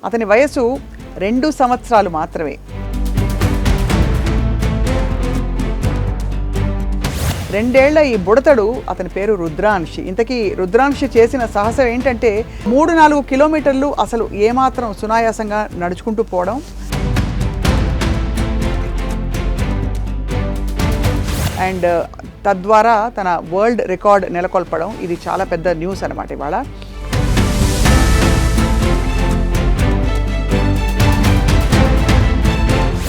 అతని వయసు 2 సంవత్సరాలు మాత్రమే. రెండేళ్ల ఈ బుడతడు అతని పేరు రుద్రాంశి. ఇంతకీ రుద్రాంశి చేసిన సాహసం ఏంటంటే 3-4 కిలోమీటర్లు అసలు ఏమాత్రం సునాయాసంగా నడుచుకుంటూ పోవడం, అండ్ తద్వారా తన వరల్డ్ రికార్డ్ నెలకొల్పడం. ఇది చాలా పెద్ద న్యూస్ అన్నమాట ఇవాళ.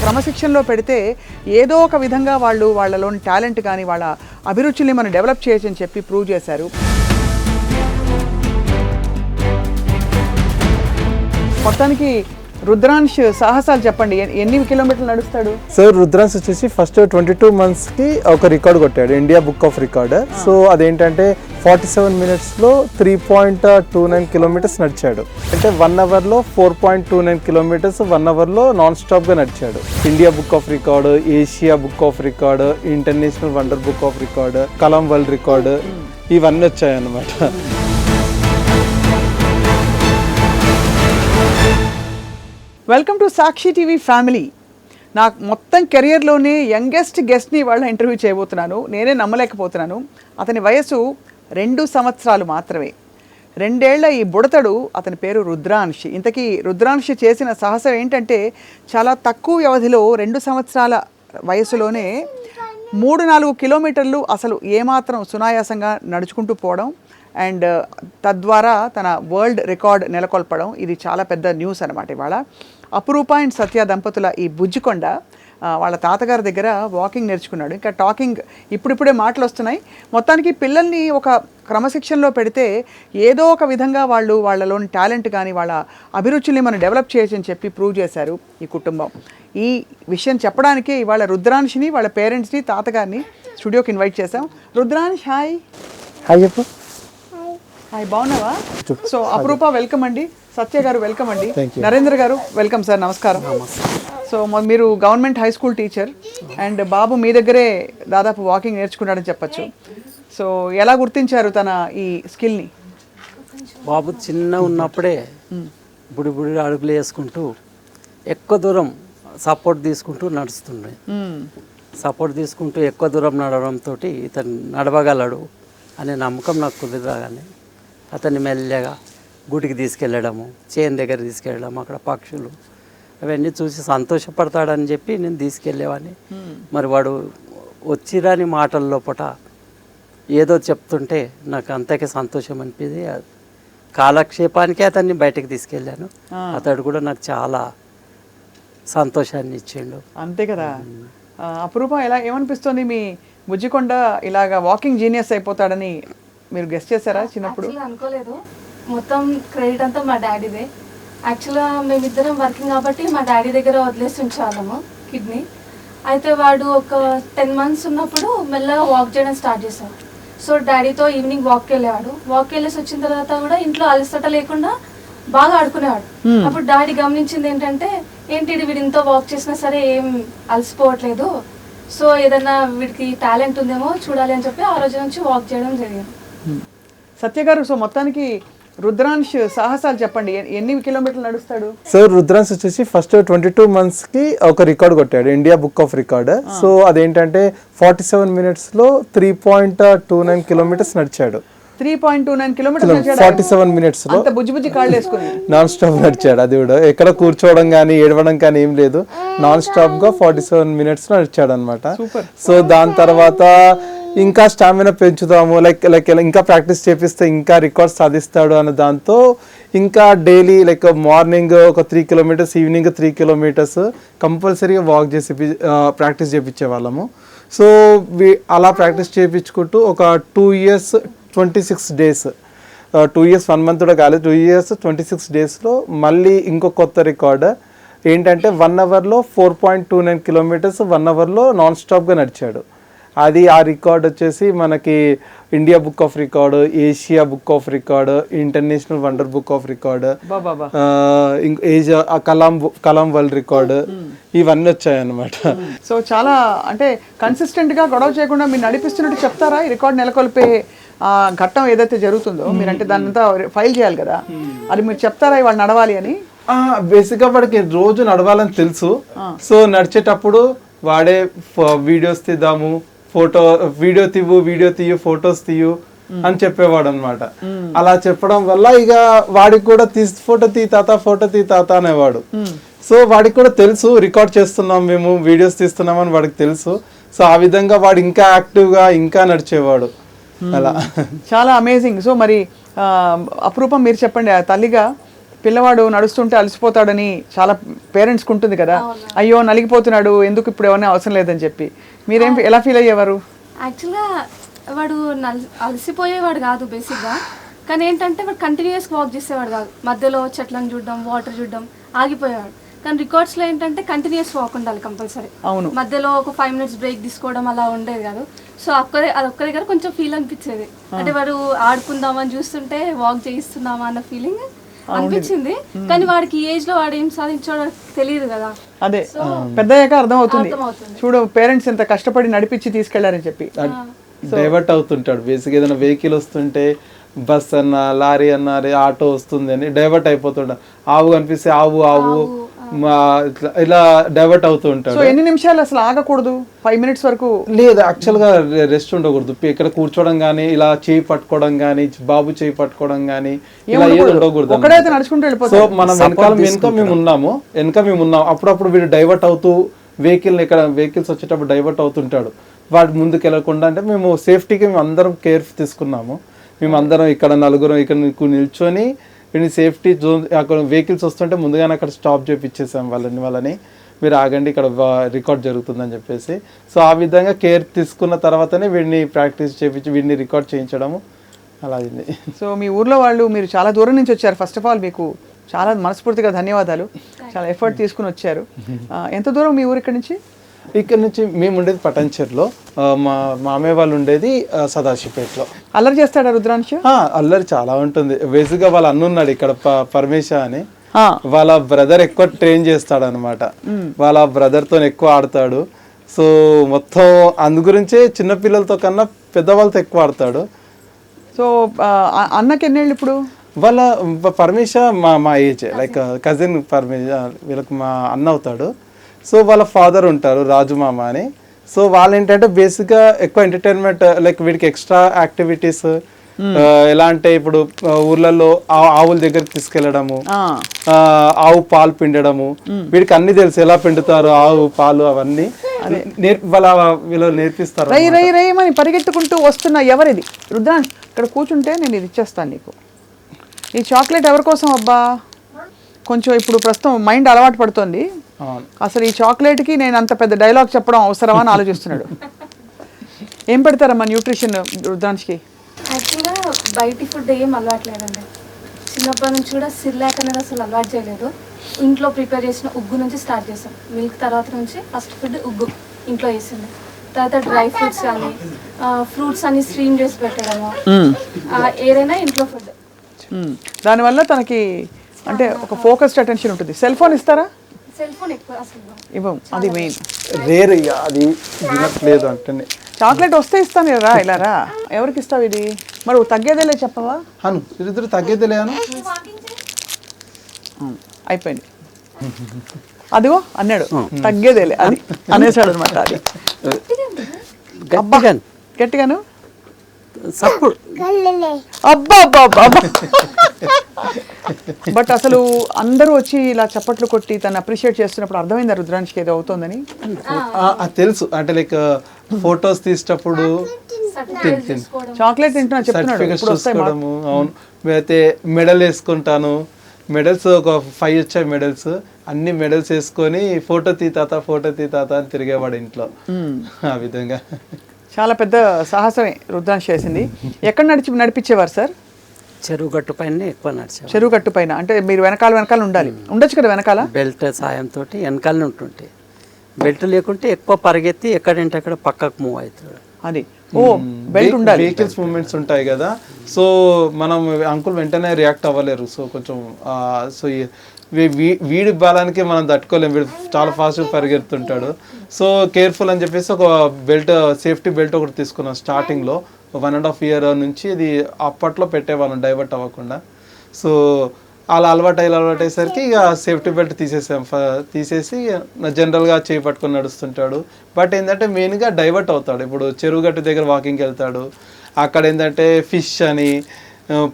క్రమశిక్షణలో పెడితే ఏదో ఒక విధంగా వాళ్ళలోని టాలెంట్ కానీ వాళ్ళ అభిరుచుల్ని మనం డెవలప్ చేయొచ్చని చెప్పి ప్రూవ్ చేశారు. మొత్తానికి రుద్రాంశ్ సాహసాలు చెప్పండి. ఎన్ని కిలోమీటర్లు నడుస్తాడు సార్? రుద్రాంశ్ వచ్చేసి ఫస్ట్ 22 monthsకి ఒక రికార్డ్ కొట్టాడు, India book of record. So అదేంటంటే 47 minutesలో 3.29 kilometers నడిచాడు. అంటే 1 hourలో 4.29 kilometers 1 hourలో నాన్ స్టాప్గా నడిచాడు. India book of record, Asia book of record, international wonder book of record, Kalam world record, ఇవన్నీ వచ్చాయన్నమాట. Welcome to Sakshi TV family. నాకు మొత్తం కెరియర్లోనే యంగెస్ట్ గెస్ట్ని వాళ్ళ ఇంటర్వ్యూ చేయబోతున్నాను. నేనే నమ్మలేకపోతున్నాను. అతని వయసు 2 సంవత్సరాలు మాత్రమే. రెండేళ్ల ఈ బుడతడు అతని పేరు రుద్రాంశి. ఇంతకీ రుద్రాంశి చేసిన సాహసం ఏంటంటే చాలా తక్కువ వ్యవధిలో 2 సంవత్సరాల వయసులోనే 3-4 కిలోమీటర్లు అసలు ఏమాత్రం సునాయాసంగా నడుచుకుంటూ పోవడం, అండ్ తద్వారా తన వరల్డ్ రికార్డ్ నెలకొల్పడం. ఇది చాలా పెద్ద న్యూస్ అన్నమాట ఇవాళ. అపురూప అండ్ సత్య దంపతుల ఈ బుజ్జికొండ వాళ్ళ తాతగారి దగ్గర వాకింగ్ నేర్చుకున్నాడు. ఇంకా టాకింగ్ ఇప్పుడిప్పుడే మాటలు వస్తున్నాయి. మొత్తానికి పిల్లల్ని ఒక క్రమశిక్షణలో పెడితే ఏదో ఒక విధంగా వాళ్ళలోని టాలెంట్ కానీ వాళ్ళ అభిరుచుల్ని మనం డెవలప్ చేయొచ్చని చెప్పి ప్రూవ్ చేశారు ఈ కుటుంబం. ఈ విషయం చెప్పడానికే ఇవాళ రుద్రాంశిని, వాళ్ళ పేరెంట్స్ని, తాతగారిని స్టూడియోకి ఇన్వైట్ చేశాం. రుద్రాంశ్, హాయ్. హాయ్ చెప్పు. హాయ్, బాగున్నావా? సో అపురూప వెల్కమ్ అండి, సత్య గారు వెల్కమ్ అండి, నరేంద్ర గారు వెల్కమ్ సార్, నమస్కారం. సో మీరు government high school teacher and బాబు మీ దగ్గరే దాదాపు వాకింగ్ నేర్చుకున్నాడని చెప్పచ్చు. సో ఎలా గుర్తించారు తన ఈ స్కిల్ని? బాబు చిన్న ఉన్నప్పుడే బుడి అడుగులు వేసుకుంటూ ఎక్కువ దూరం సపోర్ట్ తీసుకుంటూ నడుస్తుండే. సపోర్ట్ తీసుకుంటూ ఎక్కువ దూరం నడవడంతో ఇతను నడవగలడు అనే నమ్మకం నాకు కుదిరగానే అతన్ని మెల్లగా గుడికి తీసుకెళ్ళడము, చేను దగ్గర తీసుకెళ్ళడం, అక్కడ పక్షులు అవన్నీ చూసి సంతోషపడతాడని చెప్పి నేను తీసుకెళ్ళేవాడిని. మరి వాడు వచ్చిరాని మాటల లోపట ఏదో చెప్తుంటే నాకు అంతకే సంతోషం అనిపింది. కాలక్షేపానికే అతన్ని బయటకు తీసుకెళ్ళాను. అతడు కూడా నాకు చాలా సంతోషాన్ని ఇచ్చిండు. అంతే కదా. అపురూప ఏమనిపిస్తుంది? మీ బుజ్జికొండ ఇలాగా వాకింగ్ జీనియస్ అయిపోతాడని మీరు గెస్ట్ చేశారా చిన్నప్పుడు? అనుకోలేదు. మొత్తం క్రెడిట్ అంతా మా డాడీదే. యాక్చువల్గా మేమిద్దరం వర్కింగ్ కాబట్టి మా డాడీ దగ్గర వదిలేసి ఉంచాము కిడ్నీ. అయితే వాడు ఒక 10 months ఉన్నప్పుడు మెల్లగా వాక్ చేయడం స్టార్ట్ చేశాడు. సో డాడీతో ఈవినింగ్ వాక్కి వెళ్ళేవాడు. వాక్కి వెళ్ళేసి వచ్చిన తర్వాత కూడా ఇంట్లో అలసట లేకుండా బాగా ఆడుకునేవాడు. అప్పుడు డాడీ గమనించింది ఏంటంటే, ఏంటి వీడు ఇంత వాక్ చేసినా సరే ఏం అలసిపోవట్లేదు, సో ఏదన్నా వీడికి టాలెంట్ ఉందేమో చూడాలి అని చెప్పి ఆ రోజు నుంచి వాక్ చేయడం జరిగింది. సత్య గారు, సో మొత్తానికి రుద్రాంశ్ సాహసాలు చెప్పండి. ఎన్ని కిలోమీటర్లు నడుస్తాడు? సార్ రుద్రాంశ్ వచ్చేసి ఫస్ట్ 22 monthsకి ఒక రికార్డ్ కొట్టాడు, India book of record. So అదేంటంటే 47 minutesలో 3.29 kilometers నడిచాడు. 3.29 kilometers 47 minutesలో బుజ్జి కాళ్ళు వేసుకుని నాన్ స్టాప్ నడిచాడు. అది కూడా ఎక్కడ కూర్చోవడం కానీ ఏడవడం కానీ ఏం లేదు, నాన్ స్టాప్ గా 47 minutes నడిచాడు అనమాట. సో దాని తర్వాత ఇంకా స్టామినా పెంచుదాము, లైక్ ఇంకా ప్రాక్టీస్ చేపిస్తే ఇంకా రికార్డ్ సాధిస్తాడు అన్న దాంతో ఇంకా డైలీ మార్నింగ్ ఒక 3 kilometers, ఈవినింగ్ 3 kilometers కంపల్సరీగా వాక్ చేసి ప్రాక్టీస్ చేయించే వాళ్ళము. సో అలా ప్రాక్టీస్ చేయించుకుంటూ ఒక 2 years 26 days, 2 years 1 month కూడా కాలేదు, 2 years 26 daysలో మళ్ళీ ఇంకో కొత్త రికార్డ్ ఏంటంటే 1 hourలో 4.29 kilometers 1 hourలో నాన్ స్టాప్గా నడిచాడు. అది ఆ రికార్డ్ వచ్చేసి మనకి India book of record, Asia book of record, international wonder book of record, Asia Kalam world record, ఇవన్నీ వచ్చాయన్నమాట. సో చాలా అంటే కన్సిస్టెంట్గా గొడవ చేయకుండా మీరు నడిపిస్తున్నట్టు చెప్తారా? ఈ రికార్డ్ నెలకొల్పే ఘట్టం ఏదైతే జరుగుతుందో మీరంటే దాన్ని అంతా ఫైల్ చేయాలి కదా, అది మీరు చెప్తారా ఇవాళ నడవాలి అని? బేసిక్గా వాడికి రోజు నడవాలని తెలుసు. సో నడిచేటప్పుడు వాడే వీడియోస్ తీద్దాము, వీడియో తీయు, ఫొటోస్ తీయు అని చెప్పేవాడు అనమాట. అలా చెప్పడం వల్ల ఇక వాడికి కూడా ఫోటో తీ తాత అనేవాడు. సో వాడికి కూడా తెలుసు రికార్డ్ చేస్తున్నాం మేము, వీడియోస్ తీస్తున్నాం అని వాడికి తెలుసు. సో ఆ విధంగా వాడు ఇంకా యాక్టివ్గా ఇంకా నడిచేవాడు అలా. చాలా అమేజింగ్. సో మరి అపురూపం మీరు చెప్పండి, ఆ తల్లిగా పిల్లవాడు నడుస్తుంటే అలసిపోతాడని చాలా పేరెంట్స్కి ఉంటుంది కదా, అయ్యో నలిగిపోతున్నాడు ఎందుకు ఇప్పుడు ఏమన్నా అవసరం లేదని చెప్పి, మీరేం ఎలా ఫీల్ అయ్యేవారు? యాక్చువల్గా వాడు అలసిపోయేవాడు కాదు బేసిక్గా, కానీ ఏంటంటే వాడు కంటిన్యూస్గా వాక్ చేసేవాడు కాదు. మధ్యలో చెట్లను చూడడం, వాటర్ చూడడం ఆగిపోయేవాడు. కానీ రికార్డ్స్లో ఏంటంటే కంటిన్యూస్ వాక్ ఉండాలి కంపల్సరీ. అవును. మధ్యలో ఒక 5 minutes బ్రేక్ తీసుకోవడం అలా ఉండేది కాదు. సో ఒక్క దగ్గర కొంచెం ఫీల్ అనిపించేది, అంటే వాడు ఆడుకుందామని చూస్తుంటే వాక్ చేయిస్తున్నామా అన్న ఫీలింగ్ అనిపించింది. కానీ వాడికి ఈ ఏజ్ లో వాడు ఏం సాధించాడో తెలియదు కదా. అదే పెద్ద అయ్యాక అర్థం అవుతుంది. చూడు పేరెంట్స్ ఎంత కష్టపడి నడిపించి తీసుకెళ్లారని చెప్పి. డైవర్ట్ అవుతుంటాడు బేసిక్. ఏదైనా వెహికల్ వస్తుంటే, బస్ అన్న, లారీ అన్న, ఆటో వస్తుంది అని డైవర్ట్ అయిపోతుంటాడు. ఆవు కనిపిస్తే ఆవు ఇలా డైవర్ట్ అవుతూ ఉంటాడు. సో ఎన్ని నిమిషాలు అసలు ఆగకూడదు? 5 minutes వరకు లేదు, యాక్చువల్ గా రెస్ట్ ఉండకూడదు. ఇక్కడ కూర్చోవడం గానీ, ఇలా చేయి పట్టుకోవడం గానీ, బాబు చేయి పట్టుకోవడం గానీ ఇలా ఏది ఉండకూడదు. ఒకడైతే నడుచుకుంటూ వెళ్ళిపోతాడు. సో మనం వెనక మేము ఉన్నాము. అప్పుడప్పుడు వీడు డైవర్ట్ అవుతూ వెహికల్స్ వచ్చేటప్పుడు డైవర్ట్ అవుతుంటాడు. వాడు ముందుకు వెళ్ళకుండా, అంటే మేము సేఫ్టీకి మేము అందరం కేర్ తీసుకున్నాము. మేము అందరం ఇక్కడ నలుగురం ఇక్కడ నిల్చొని వీడిని సేఫ్టీ జోన్, అక్కడ వెహికల్స్ వస్తుంటే ముందుగానే అక్కడ స్టాప్ చేయించేసాం వాళ్ళని మీరు ఆగండి ఇక్కడ రికార్డ్ జరుగుతుందని చెప్పేసి. సో ఆ విధంగా కేర్ తీసుకున్న తర్వాతనే వీడిని ప్రాక్టీస్ చేయించి వీడిని రికార్డ్ చేయించడము అలా అయింది. సో మీ ఊర్లో వాళ్ళు, మీరు చాలా దూరం నుంచి వచ్చారు. ఫస్ట్ ఆఫ్ ఆల్ మీకు చాలా మనస్ఫూర్తిగా ధన్యవాదాలు. చాలా ఎఫర్ట్ తీసుకుని వచ్చారు. ఎంత దూరం మీ ఊరు ఇక్కడ నుంచి? ఇక్కడ నుంచి మేము ఉండేది పటంచెర్లో, మా మామయ్య వాళ్ళు ఉండేది సదాశివపేటలో. అల్లరి చేస్తాడా రుద్రాంశ? అల్లరి చాలా ఉంటుంది. బేసిక్గా వాళ్ళ అన్న ఉన్నాడు ఇక్కడ పరమేశ అని, వాళ్ళ బ్రదర్ ఎక్కువ ట్రైన్ చేస్తాడు అనమాట. వాళ్ళ బ్రదర్ తో ఎక్కువ ఆడతాడు. సో మొత్తం అందు గురించే చిన్నపిల్లలతో కన్నా పెద్దవాళ్ళతో ఎక్కువ ఆడతాడు. సో అన్నకి ఎన్నేళ్ళు ఇప్పుడు? వాళ్ళ పరమేశ మా ఏజ్, లైక్ కజిన్ పరమేశ, వీళ్ళకి మా అన్న అవుతాడు. సో వాళ్ళ ఫాదర్ ఉంటారు రాజు మామ అని. సో వాళ్ళు ఏంటంటే బేసిక్గా ఎక్కువ ఎంటర్టైన్మెంట్, లైక్ వీడికి ఎక్స్ట్రా యాక్టివిటీస్ ఎలా అంటే ఇప్పుడు ఊర్లలో ఆవుల దగ్గరికి తీసుకెళ్లడము, ఆవు పాలు పిండడము, వీడికి అన్ని తెలుసు ఎలా పిండుతారు ఆవు పాలు అవన్నీ వీళ్ళు నేర్పిస్తారు. రై అని పరిగెత్తుకుంటూ వస్తున్న ఎవరిది? రుద్రాంశ్ ఇక్కడ కూర్చుంటే నేను ఇది ఇచ్చేస్తాను నీకు. ఈ చాక్లెట్ ఎవరి కోసం అబ్బా? కొంచెం ఇప్పుడు ప్రస్తుతం మైండ్ అలవాటు పడుతుంది. అసలు ఈ చాక్లెట్కి నేను అంత పెద్ద డైలాగ్ చెప్పడం అవసరమా అని ఆలోచిస్తున్నాడు. ఏం పెడతారమ్మా న్యూట్రిషన్ రుద్రాంష్కి? యాక్చువల్గా బయటి ఫుడ్ ఏం అలవాటు లేదండి. చిన్నప్పటి నుంచి కూడా సిర్లాక్ అనేది అసలు అలవాటు చేయలేదు. ఇంట్లో ప్రిపేర్ చేసిన ఉగ్గు నుంచి స్టార్ట్ చేసాం. మిల్క్ తర్వాత నుంచి ఫస్ట్ ఫుడ్ ఉగ్గు ఇంట్లో వేసింది. తర్వాత డ్రై ఫ్రూట్స్ కానీ ఫ్రూట్స్ అన్ని స్ట్రీమ్ చేసి పెట్టడము, ఏదైనా ఇంట్లో ఫుడ్. దానివల్ల తనకి అంటే ఒక ఫోకస్డ్ అటెన్షన్ ఉంటుంది. సెల్ ఫోన్ ఇస్తారా? సెల్ ఫోన్ ఎక్కువ అసలు ఇవ్వం, అది మెయిన్. రేర్ అది వినట్లేదు అంటే. చాక్లెట్ వస్తే ఇస్తాను కదా, ఇలా రా. ఎవరికి ఇస్తావు ఇది? మరి తగ్గేదేలే చెప్పవా? అను ఇద్దరు తగ్గేదేలే అను. అయిపోయింది. అదిగో అన్నాడు తగ్గేదేలే అది అనేసాడు అనమాట. అది గట్టిగాను అబ్బా అబ్బా అబ్బా. బట్ అసలు అందరూ వచ్చి ఇలా చప్పట్లు కొట్టి తను అప్రిషియేట్ చేస్తున్నప్పుడు అర్థమైందా రుద్రాంష్కి ఏదో అవుతోందని? తెలుసు, అంటే లైక్ ఫొటోస్ తీసేటప్పుడు చాక్లెట్ తింటున్నా సర్టిఫికెట్స్ చూసుకోవడము. అవును, అయితే మెడల్ వేసుకుంటాను. మెడల్స్ ఒక 5 వచ్చాయి మెడల్స్. అన్ని మెడల్స్ వేసుకొని ఫోటో తీ తాత అని తిరిగేవాడు ఇంట్లో. ఆ విధంగా చాలా పెద్ద సాహసమే రుద్రాంశ్ చేసింది. ఎక్కడ నడిపించేవారు సార్? చెరువు గట్టు పైన ఎక్కువ నడిచారు. చెరువు గట్టు పైన అంటే మీరు వెనకాల ఉండాలి, ఉండొచ్చు కదా వెనకాల. బెల్ట్ సాయంతో వెనకాలనే ఉంటుంటే, బెల్ట్ లేకుంటే ఎక్కువ పరిగెత్తి ఎక్కడంటే అక్కడ పక్కకు మూవ్ అవుతాడు. అది బెల్ట్ ఉండాలి. వెహికల్స్ మూవ్మెంట్స్ ఉంటాయి కదా, సో మనం అంకుల్ వెంటనే రియాక్ట్ అవ్వలేరు. సో కొంచెం సో వీడి బలానికి మనం తట్టుకోలేము. వీడు చాలా ఫాస్ట్గా పరిగెడుతుంటాడు. సో కేర్ఫుల్ అని చెప్పేసి ఒక బెల్ట్, సేఫ్టీ బెల్ట్ ఒకటి తీసుకున్నాం స్టార్టింగ్లో. 1.5 year నుంచి ఇది అప్పట్లో పెట్టేవాళ్ళం డైవర్ట్ అవ్వకుండా. సో అలా అలవాటయ్యేసరికి ఇక సేఫ్టీ బెల్ట్ తీసేసి జనరల్గా చేయి పట్టుకొని నడుస్తుంటాడు. బట్ ఏంటంటే మెయిన్గా డైవర్ట్ అవుతాడు. ఇప్పుడు చెరువు గట్టు దగ్గర వాకింగ్కి వెళ్తాడు, అక్కడ ఏంటంటే ఫిష్ అని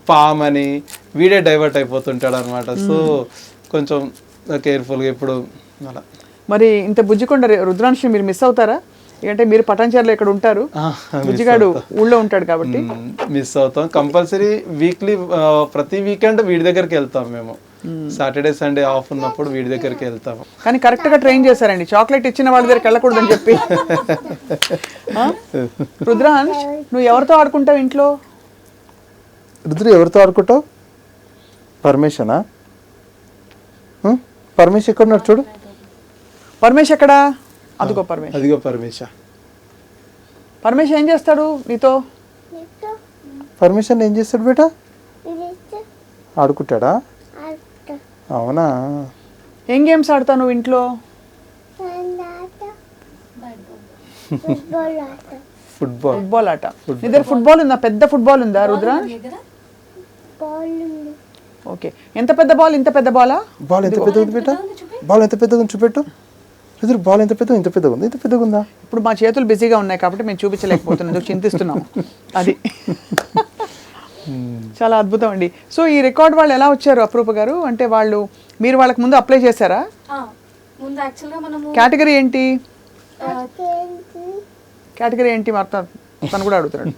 పామ్ అని వీడే డైవర్ట్ అయిపోతుంటాడు అనమాట. సో కొంచెం కేర్ఫుల్గా ఇప్పుడు అలా. మరి ఇంత బుజ్జికొండ రుద్రాంశం మీరు మిస్ అవుతారా? ఎందుకంటే మీరు పటాన్చేరులో ఇక్కడ ఉంటారు, బుజ్జిగాడు ఊళ్ళో ఉంటాడు కాబట్టి. మిస్ అవుతాం కంపల్సరీ. వీక్లీ ప్రతి వీకెండ్ వీడి దగ్గరికి వెళ్తాం మేము. సాటర్డే సండే ఆఫ్ ఉన్నప్పుడు వీడి దగ్గరికి వెళ్తాము. కానీ కరెక్ట్గా ట్రైన్ చేశారండి, చాక్లెట్ ఇచ్చిన వాళ్ళ దగ్గరికి వెళ్ళకూడదని చెప్పి. రుద్రాంశ్, నువ్వు ఎవరితో ఆడుకుంటావు ఇంట్లో? రుద్ర ఎవరితో ఆడుకుంటావు? పరమేశనా? పరమేశ్ ఎక్కడ ఉన్నాడు చూడు. పరమేశ్ ఎక్కడా? అదిగో పరమేశ్. అదిగో పరమేశ. పరమేశ్ ఏం చేస్తాడు నీతో? పరమేశన్ ఏం చేస్తాడు బేటా? ఆడుకుంటాడా? అవునా? ఏం గేమ్స్ ఆడతావు నువ్వు ఇంట్లో? ఫుట్బాల్ ఆట. నీ దగ్గర ఫుట్బాల్ ఉందా? పెద్ద ఫుట్బాల్ ఉందా రుద్రాంశ్? ఓకే. ఎంత పెద్ద బాల్? ఇంత పెద్ద బాలా? బాల్ ఎంత పెద్దగా ఉంది బేటా? బాల్ ఎంత పెద్దగా ఉంది చూపెట్టు. రుద్ర బాల్ ఎంత పెద్దగా? ఇంత పెద్దగా ఉంది. ఇంత పెద్దగా ఉందా? ఇప్పుడు మా చేతులు బిజీగా ఉన్నాయి కాబట్టి మేము చూపించలేకపోతున్నాం, చింతిస్తున్నాము. అది చాలా అద్భుతం అండి. సో ఈ రికార్డ్ వాళ్ళు ఎలా వచ్చారు అప్రూప గారు? అంటే మీరు వాళ్ళకి ముందు అప్లై చేశారా? ముందు యాక్చువల్గా మనము కేటగిరీ ఏంటి? కేటగిరీ ఏంటి మాత్రం తను కూడా అడుగుతున్నాడు.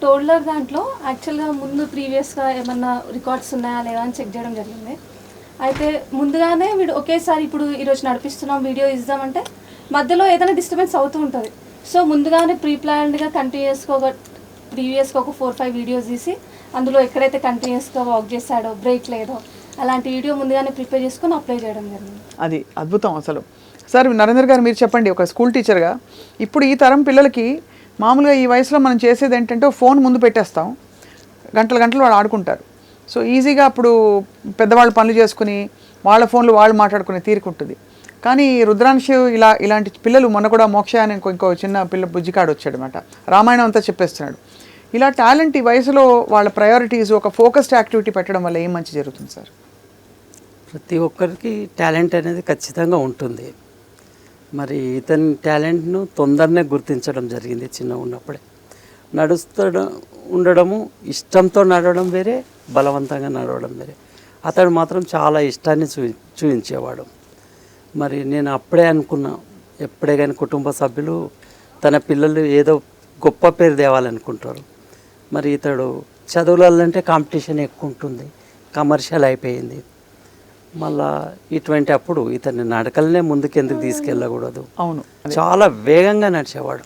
టోడ్లర్ దాంట్లో యాక్చువల్గా ముందు ప్రీవియస్గా ఏమన్నా రికార్డ్స్ ఉన్నాయా లేదా అని చెక్ చేయడం జరిగింది. అయితే ముందుగానే వీడు ఒకేసారి ఇప్పుడు ఈరోజు నడిపిస్తున్నాం వీడియో ఇద్దామంటే మధ్యలో ఏదైనా డిస్టర్బెన్స్ అవుతూ ఉంటుంది. సో ముందుగానే ప్రీప్లాన్డ్గా ప్రీవియస్గా ఒక 4-5 వీడియోస్ తీసి అందులో ఎక్కడైతే కంటిన్యూస్గా వాక్ చేశాడో, బ్రేక్ లేదో అలాంటి వీడియో ముందుగానే ప్రిపేర్ చేసుకొని అప్లై చేయడం జరిగింది. అది అద్భుతం అసలు. సార్ నరేంద్ర గారు, మీరు చెప్పండి, ఒక స్కూల్ టీచర్గా ఇప్పుడు ఈ తరం పిల్లలకి మామూలుగా ఈ వయసులో మనం చేసేది ఏంటంటే ఫోన్ ముందు పెట్టేస్తాం, గంటలు గంటలు వాళ్ళు ఆడుకుంటారు. సో ఈజీగా అప్పుడు పెద్దవాళ్ళు పనులు చేసుకుని వాళ్ళ ఫోన్లు వాళ్ళు మాట్లాడుకునే తీరుకుంటుంది. కానీ రుద్రాంశ్ ఇలాంటి పిల్లలు, మొన్న కూడా మోక్ష అని ఇంకో చిన్న పిల్ల బుజ్జికాడు వచ్చాడు అనమాట, రామాయణం అంతా చెప్పేస్తున్నాడు. ఇలా టాలెంట్ ఈ వయసులో వాళ్ళ ప్రయారిటీస్ ఒక ఫోకస్డ్ యాక్టివిటీ పెట్టడం వల్ల ఏం మంచి జరుగుతుంది సార్? ప్రతి ఒక్కరికి టాలెంట్ అనేది ఖచ్చితంగా ఉంటుంది. మరి ఇతని టాలెంట్ను తొందరనే గుర్తించడం జరిగింది. చిన్న ఉన్నప్పుడే ఉండడము, ఇష్టంతో నడవడం వేరే, బలవంతంగా నడవడం వేరే. అతడు మాత్రం చాలా ఇష్టాన్ని చూపించేవాడు. మరి నేను అప్పుడే అనుకున్నా, ఎప్పుడే కానీ కుటుంబ సభ్యులు తన పిల్లలు ఏదో గొప్ప పేరు తేవాలనుకుంటారు. మరి ఇతడు చదువులంటే కాంపిటీషన్ ఎక్కువ ఉంటుంది, కమర్షియల్ అయిపోయింది. మళ్ళా ఇటువంటి అప్పుడు ఇతన్ని నడకలనే ముందుకు ఎందుకు తీసుకెళ్ళకూడదు? అవును, చాలా వేగంగా నడిచేవాడు,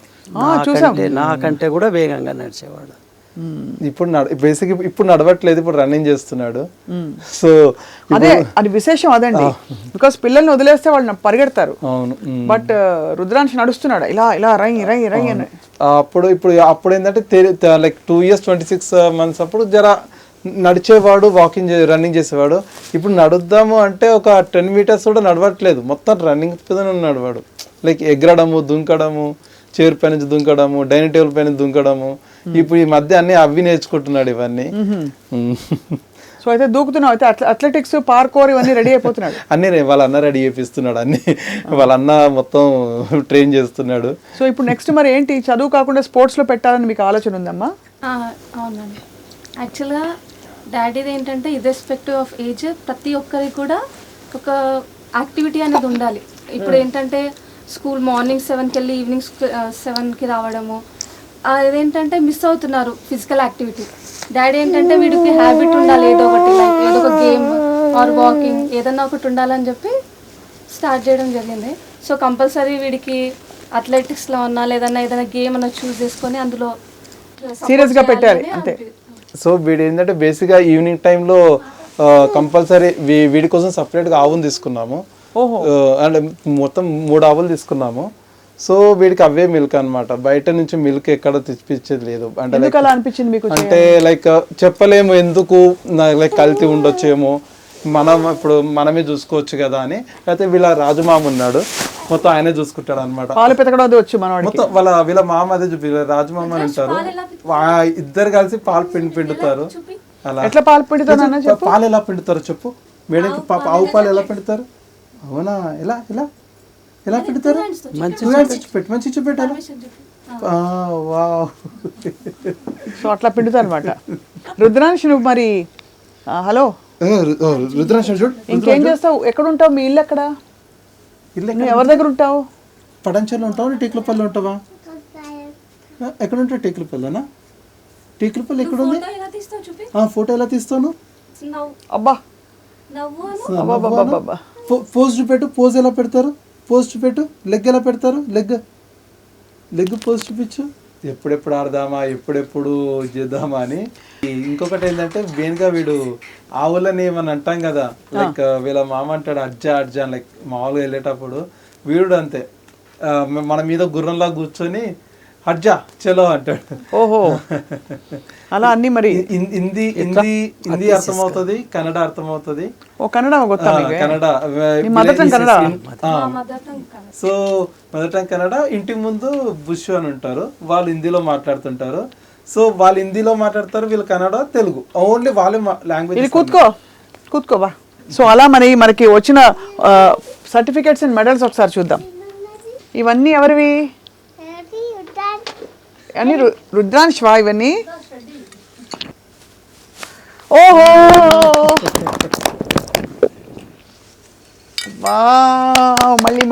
నాకంటే కూడా వేగంగా నడిచేవాడు. ఇప్పుడు బేసిక్ ఇప్పుడు నడవట్లేదు, ఇప్పుడు రన్నింగ్ చేస్తున్నాడు. సో అది విశేషం అదండి. బికాస్ పిల్లల్ని వదిలేస్తే వాళ్ళు పరిగెడతారు. అవును. బట్ రుద్రాంశ్ నడుస్తున్నాడు ఇలా ఇలా రై రై రై అని. అప్పుడు ఏంటంటే లైక్ 2 years 26 months అప్పుడు జర నడిచేవాడు, రన్నింగ్ చేసేవాడు. ఇప్పుడు నడుద్దాము అంటే ఒక 10 meters కూడా నడవట్లేదు, మొత్తం రన్నింగ్ పైన ఉన్నాడు వాడు. లైక్ ఎగరడము, దుంకడము, చైర్ పైన నుంచి దుంకడము, డైనింగ్ టేబుల్ పైన దుంకడము. ఇప్పుడు ఈ మధ్య అవి నేర్చుకుంటున్నాడు ఇవన్నీ. సో అయితే దూకుతున్నావు, అయితే అథ్లెటిక్స్, పార్కోర్ ఇవన్నీ రెడీ అయిపోతున్నాడు. అన్నీ వాళ్ళ అన్న రెడీ చేపిస్తున్నాడు, అన్ని వాళ్ళ అన్న మొత్తం ట్రైన్ చేస్తున్నాడు. సో ఇప్పుడు నెక్స్ట్ మరి ఏంటి, చదువు కాకుండా స్పోర్ట్స్లో పెట్టాలని మీకు ఆలోచన ఉందమ్మా? అవునండి. యాక్చువల్గా డాడీది ఏంటంటే ఇర్రెస్పెక్టివ్ ఆఫ్ ఏజ్ ప్రతి ఒక్కరికి కూడా ఒక యాక్టివిటీ అనేది ఉండాలి. ఇప్పుడు ఏంటంటే స్కూల్ మార్నింగ్ 7కి వెళ్ళి ఈవినింగ్ 7కి రావడము, అదేంటంటే మిస్ అవుతున్నారు ఫిజికల్ యాక్టివిటీ. డాడీ ఏంటంటే వీడికి హ్యాబిట్ ఉండాలి, ఏదో ఒకటి లైక్ ఏదో ఒక గేమ్ ఆర్ వాకింగ్ ఏదన్నా ఒకటి ఉండాలని చెప్పి స్టార్ట్ చేయడం జరిగింది. సో కంపల్సరీ వీడికి అథ్లెటిక్స్లో ఉన్నా లేదన్నా ఏదైనా గేమ్ అన్నా చూస్ చేసుకొని అందులో సీరియస్గా పెట్టాలి అంతే. సో వీడు ఏంటంటే బేసిక్గా ఈవినింగ్ టైంలో కంపల్సరీ వీడి కోసం సపరేట్గా ఆవును తీసుకున్నాము. అంటే మొత్తం 3 ఆవులు తీసుకున్నాము. సో వీడికి అవే మిల్క్ అన్నమాట, బయట నుంచి మిల్క్ ఎక్కడ తెప్పించేది లేదు. అంటే లైక్ చెప్పలేము ఎందుకు, లైక్ కల్తీ ఉండొచ్చేమో, ఇప్పుడు మనమే చూసుకోవచ్చు కదా అని. అయితే వీళ్ళ రాజుమామ ఉన్నాడు, మొత్తం ఆయనే చూసుకుంటాడు అనమాట. మొత్తం వీళ్ళ మామ అదే రాజుమామ అని అంటారు. ఇద్దరు కలిసి పాలు పిండుతారు. అలా ఎట్లా పాలు పిండుతానన్నా చెప్పు. పాలు ఎలా పిండుతారో చెప్పు మేడంకి. ఆవు పాలు ఎలా పిండుతారు? అవునా, ఎలా ఎలా ఎలా పిండుతారు? మంచి చూపెట్టారు. వావ్. సో అట్లా పిండుతా అనమాట. రుద్రాంశ్ నువ్వు మరి హలో రుద్రాంశం చూడు. ఇంకేం చేస్తావు? ఎక్కడ ఉంటావు? మీ ఇల్లు ఎక్కడ? నువ్వు ఎవరి దగ్గర ఉంటావు? పడంచెల్లో ఉంటావా, టీకులపల్లి ఉంటావా? ఎక్కడ ఉంటావు? టీకులపల్లినా? టీకులపల్లి ఎక్కడ ఉంది? ఫోటో ఎలా తీస్తాను? అబ్బా పోజ్ చూపెట్టు. పోజ్ ఎలా పెడతారు? పోజ్ చూపెట్టు. లెగ్ ఎలా పెడతారు? లెగ్ పోజ్ చూపించు. ఎప్పుడెప్పుడు ఆడదామా, ఎప్పుడెప్పుడు చేద్దామా అని. ఇంకొకటి ఏంటంటే మెయిన్గా వీడు ఆవులని ఏమని అంటాం కదా, లైక్ వీళ్ళ మామ అంటాడు అర్జా అర్జా అని. లైక్ మామూలుగా వెళ్ళేటప్పుడు వీడు అంతే మన మీద గుర్రంలా కూర్చొని అర్జా చలో అంటాడు. ఓహో అలా అన్ని. మరి హిందీ అర్థమవుతుంది, కన్నడ అర్థమవుతుంది. ఓ Kannada Kannada so mother tongue Kannada. ఇంటి ముందు బుష్ అని ఉంటారు, వాళ్ళు హిందీలో మాట్లాడుతుంటారు. సో వాళ్ళు హిందీలో మాట్లాడతారు, వీళ్ళు కన్నడ, తెలుగు, ఓన్లీ వాళ్ళే లాంగ్వేజ్. కూతుకోబా. సో అలా మనకి వచ్చిన సర్టిఫికేట్స్ అండ్ మెడల్స్ ఒకసారి చూద్దాం. ఇవన్నీ ఎవరివి? అన్ని రుద్రాంశ్వా ఇవన్నీ? ఓహో మళ్ళీ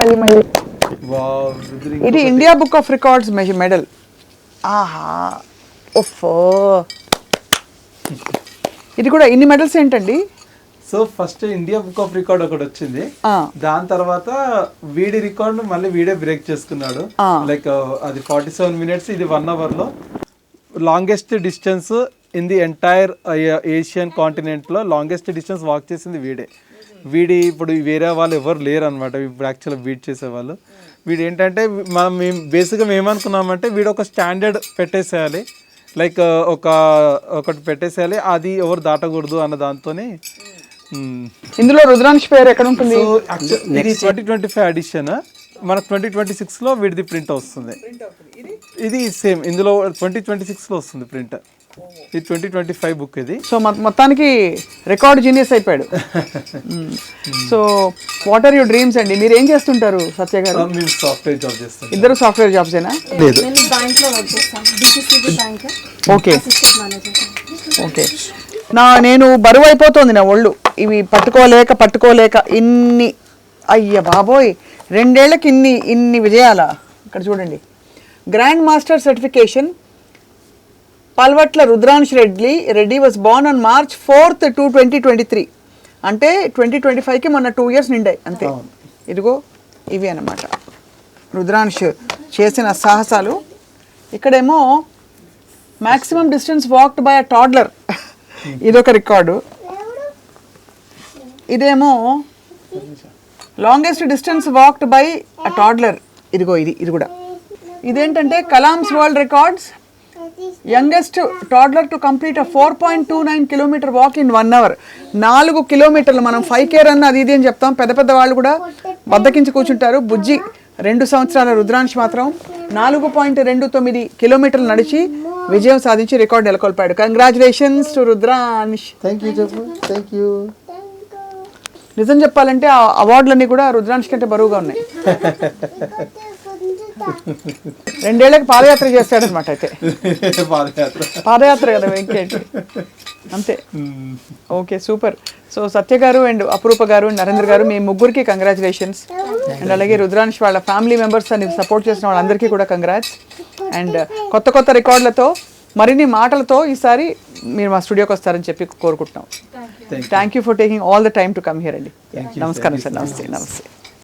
ఇది India book of records medal. ఆహా ఓఫో. ఇది కూడా ఇన్ని మెడల్స్ ఏంటండి? So first India book of record ఒకటి వచ్చింది, దాని తర్వాత వీడి రికార్డ్ మళ్ళీ వీడే బ్రేక్ చేసుకున్నాడు. లైక్ అది 47 minutes, ఇది 1 hour లో longest distance in the entire Asian continent లో లాంగెస్ట్ డిస్టెన్స్ వాక్ చేసింది వీడే. ఇప్పుడు వేరే వాళ్ళు ఎవరు లేరు అనమాట ఇప్పుడు యాక్చువల్గా బీట్ చేసేవాళ్ళు. వీడు ఏంటంటే మేము బేసిక్గా ఏమనుకున్నామంటే వీడు ఒక స్టాండర్డ్ పెట్టేసేయాలి, లైక్ ఒకటి పెట్టేసేయాలి, అది ఎవరు దాటకూడదు అన్న దాంతోనే. ఇందులో రుద్రాంశ్ పేరు ఎక్కడ ఉంటుంది? ఇది 2025 ఎడిషన్. మనకు 2026 లో వీడిది ప్రింట్ వస్తుంది. ఇది సేమ్ ఇందులో 2026 లో వస్తుంది ప్రింట్. ఇది 2025 బుక్ ఇది. సో మొత్తానికి రికార్డ్ జీనియస్ అయిపోయాడు. So what are your dreams అండి? మీరు ఏం చేస్తుంటారు సత్య గారు? మేము సాఫ్ట్వేర్ జాబ్ చేస్తాం. ఇద్దరు సాఫ్ట్వేర్ జాబ్సేనా? లేదు, ఓకే ఓకే. నేను బరువు అయిపోతుంది నా ఒళ్ళు, ఇవి పట్టుకోలేక ఇన్ని, అయ్య బాబోయ్, 2 ఏళ్లకి ఇన్ని విజయాలా? ఇక్కడ చూడండి, grand master certification Palvatla Rudransh Reddy was born on March 4th, 2023. అంటే 2025కి మొన్న 2 years నిండాయి అంతే. ఇదిగో ఇవి అన్నమాట రుద్రాంశ్ చేసిన సాహసాలు. ఇక్కడేమో maximum distance walked by a toddler, ఇదొక రికార్డు. ఇదేమో longest distance walked by a toddler, ఇదిగో ఇది కూడా. ఇదేంటంటే Kalam's world records, youngest toddler to complete 4.29 kilometer walk in 1 hour. 4 kilometers. మనం 5K రన్ అది ఇది అని చెప్తాం, పెద్ద వాళ్ళు కూడా బద్దకించి కూర్చుంటారు. బుజ్జి 2 సంవత్సరాల రుద్రాంశ్ మాత్రం 4.29 kilometers నడిచి విజయం సాధించి రికార్డు నెలకొల్పాడు. Congratulations to Rudransh. Thank you. నిజం చెప్పాలంటే ఆ అవార్డులన్నీ కూడా రుద్రాంశ్ కంటే బరువుగా ఉన్నాయి. 2 ఏళ్లకి పాదయాత్ర చేస్తాడనమాట. అయితే పాదయాత్ర కదా వెంకటేష్, అంతే. Okay super. సో సత్య గారు అండ్ అపరూప గారు అండ్ నరేంద్ర గారు, మీ ముగ్గురికి కంగ్రాచులేషన్స్. అండ్ అలాగే రుద్రాంశ్ వాళ్ళ ఫ్యామిలీ మెంబర్స్ అని సపోర్ట్ చేసిన వాళ్ళందరికీ కూడా కంగ్రాట్స్. అండ్ కొత్త రికార్డులతో మరిన్ని మాటలతో ఈసారి మీరు మా స్టూడియోకి వస్తారని చెప్పి కోరుకుంటున్నాం. Thank you for taking all the time to come here అండి. నమస్కారం సార్. నమస్తే.